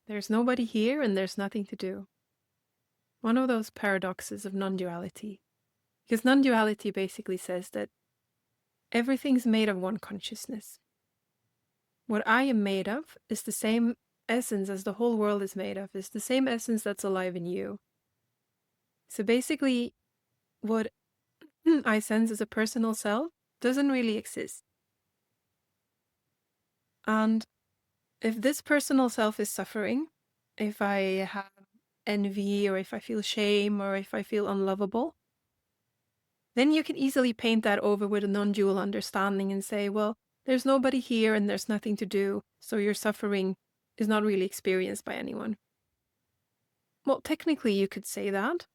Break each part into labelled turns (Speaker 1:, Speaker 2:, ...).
Speaker 1: There's nobody here and there's nothing to do. One of those paradoxes of non-duality. Because non-duality basically says that everything's made of one consciousness. What I am made of is the same essence as the whole world is made of, is the same essence that's alive in you. So basically, what I sense as a personal self doesn't really exist. And if this personal self is suffering, if I have envy, or if I feel shame, or if I feel unlovable, then you can easily paint that over with a non-dual understanding and say, well, there's nobody here and there's nothing to do, so your suffering is not really experienced by anyone. Well, technically you could say that,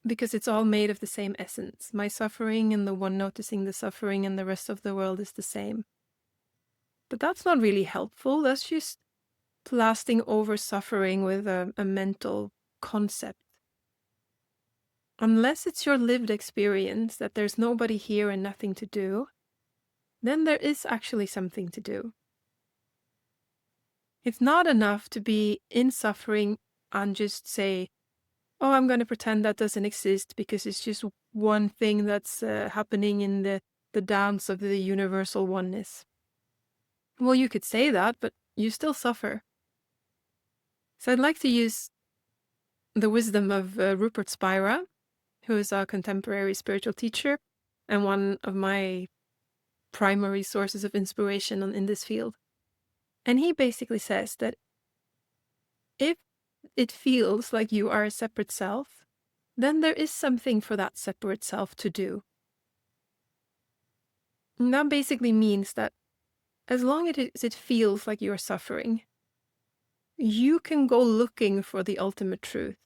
Speaker 1: because it's all made of the same essence. My suffering and the one noticing the suffering and the rest of the world is the same. But that's not really helpful. That's just blasting over suffering with a mental concept. Unless it's your lived experience that there's nobody here and nothing to do, then there is actually something to do. It's not enough to be in suffering and just say, oh, I'm going to pretend that doesn't exist because it's just one thing that's happening in the dance of the universal oneness. Well, you could say that, but you still suffer. So I'd like to use the wisdom of Rupert Spira, who is a contemporary spiritual teacher and one of my primary sources of inspiration in this field. And he basically says that if it feels like you are a separate self, then there is something for that separate self to do. And that basically means that as long as it feels like you're suffering, you can go looking for the ultimate truth.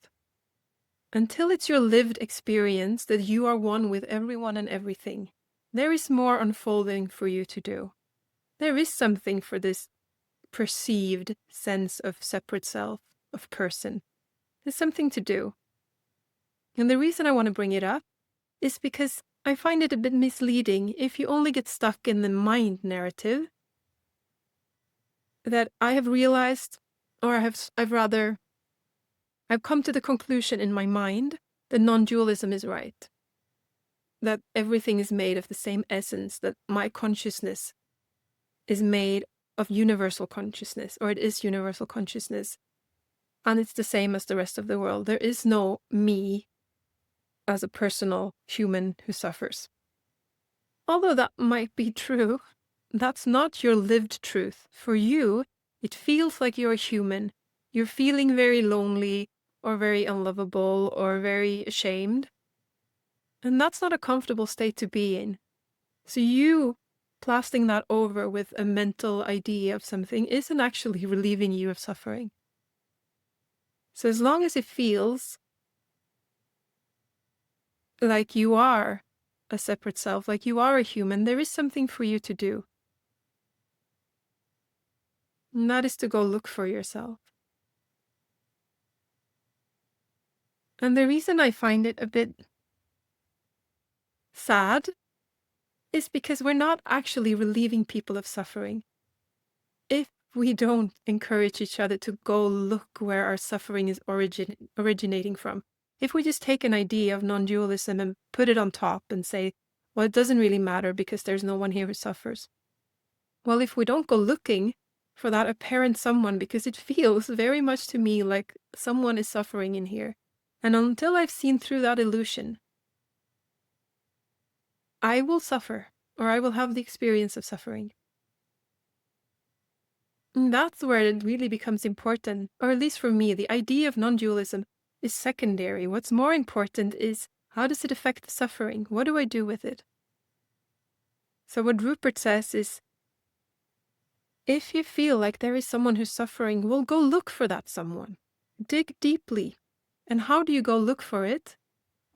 Speaker 1: Until it's your lived experience that you are one with everyone and everything, there is more unfolding for you to do. There is something for this perceived sense of separate self, of person. There's something to do. And the reason I want to bring it up is because I find it a bit misleading if you only get stuck in the mind narrative that I have realized, or I've come to the conclusion in my mind that non-dualism is right. That everything is made of the same essence, that my consciousness is made of universal consciousness, or it is universal consciousness, and it's the same as the rest of the world. There is no me as a personal human who suffers. Although that might be true, that's not your lived truth. For you, it feels like you're a human. You're feeling very lonely, or very unlovable, or very ashamed. And that's not a comfortable state to be in. So you plastering that over with a mental idea of something isn't actually relieving you of suffering. So as long as it feels like you are a separate self, like you are a human, there is something for you to do. And that is to go look for yourself. And the reason I find it a bit sad is because we're not actually relieving people of suffering. If we don't encourage each other to go look where our suffering is originating from, if we just take an idea of non-dualism and put it on top and say, well, it doesn't really matter because there's no one here who suffers. Well, if we don't go looking for that apparent someone, because it feels very much to me like someone is suffering in here, and until I've seen through that illusion, I will suffer, or I will have the experience of suffering. And that's where it really becomes important, or at least for me, the idea of non-dualism is secondary. What's more important is, how does it affect the suffering? What do I do with it? So what Rupert says is, if you feel like there is someone who's suffering, well, go look for that someone. Dig deeply. And how do you go look for it?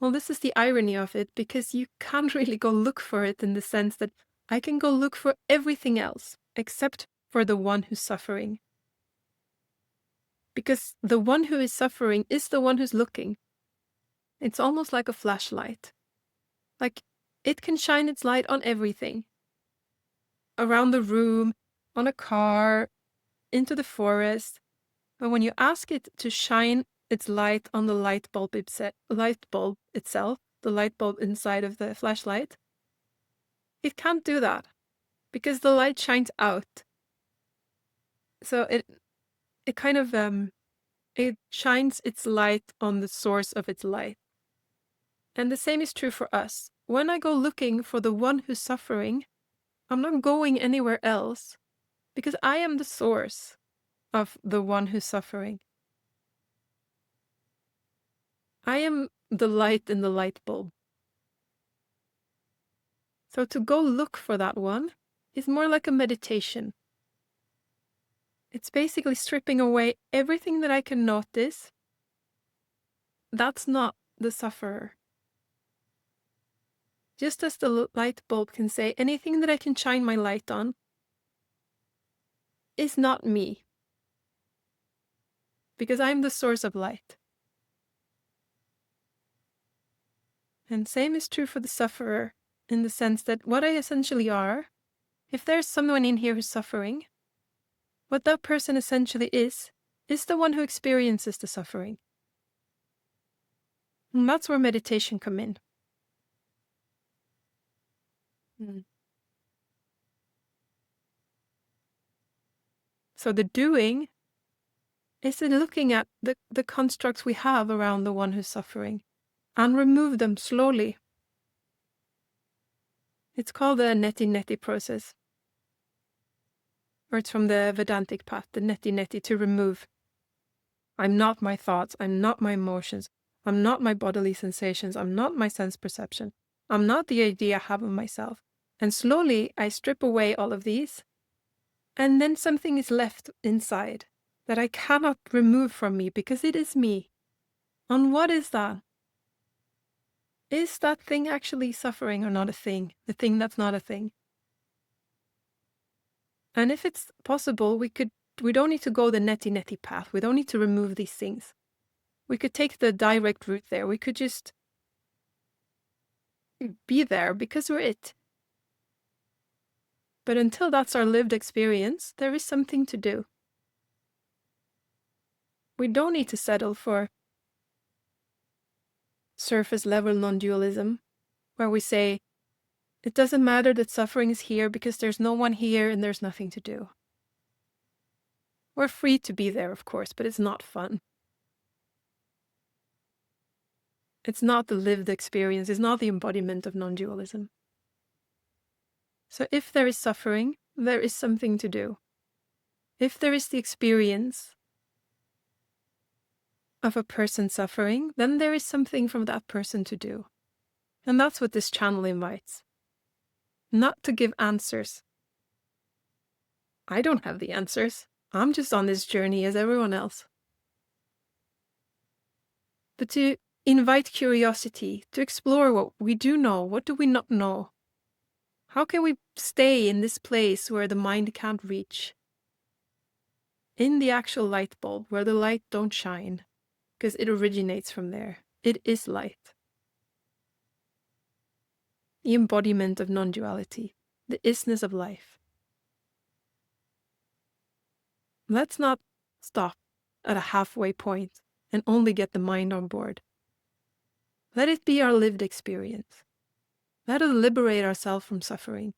Speaker 1: Well, this is the irony of it, because you can't really go look for it in the sense that I can go look for everything else except for the one who's suffering. Because the one who is suffering is the one who's looking. It's almost like a flashlight. Like, it can shine its light on everything. Around the room, on a car, into the forest. But when you ask it to shine its light on the light bulb itself, the light bulb inside of the flashlight, it can't do that because the light shines out. So it kind of it shines its light on the source of its light. And the same is true for us. When I go looking for the one who's suffering, I'm not going anywhere else because I am the source of the one who's suffering. I am the light in the light bulb. So to go look for that one is more like a meditation. It's basically stripping away everything that I can notice. That's not the sufferer. Just as the light bulb can say, anything that I can shine my light on is not me. Because I'm the source of light. And same is true for the sufferer, in the sense that what I essentially are, if there's someone in here who's suffering, what that person essentially is the one who experiences the suffering. And that's where meditation come in. So the doing is in looking at the constructs we have around the one who's suffering and remove them slowly. It's called the Neti Neti process. Or it's from the Vedantic path, the Neti Neti, to remove. I'm not my thoughts, I'm not my emotions, I'm not my bodily sensations, I'm not my sense perception, I'm not the idea I have of myself. And slowly I strip away all of these, and then something is left inside that I cannot remove from me because it is me. And what is that? Is that thing actually suffering or not a thing? The thing that's not a thing? And if it's possible, we don't need to go the Neti Neti path. We don't need to remove these things. We could take the direct route there. We could just be there because we're it. But until that's our lived experience, there is something to do. We don't need to settle for surface level non-dualism, where we say, it doesn't matter that suffering is here because there's no one here and there's nothing to do. We're free to be there, of course, but it's not fun. It's not the lived experience. It's not the embodiment of non-dualism. So if there is suffering, there is something to do. If there is the experience of a person suffering, then there is something from that person to do. And that's what this channel invites. Not to give answers. I don't have the answers. I'm just on this journey as everyone else. But to invite curiosity, to explore what we do know, what do we not know? How can we stay in this place where the mind can't reach? In the actual light bulb, where the light don't shine, because it originates from there. It is light. The embodiment of non-duality, the isness of life. Let's not stop at a halfway point and only get the mind on board. Let it be our lived experience. Let us liberate ourselves from suffering.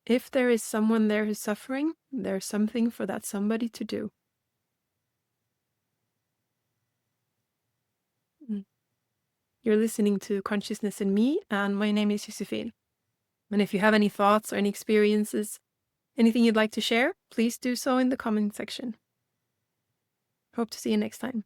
Speaker 1: If there is someone there who's suffering, there's something for that somebody to do. You're listening to Consciousness in Me, and my name is Josephine. And if you have any thoughts or any experiences, anything you'd like to share, please do so in the comment section. Hope to see you next time.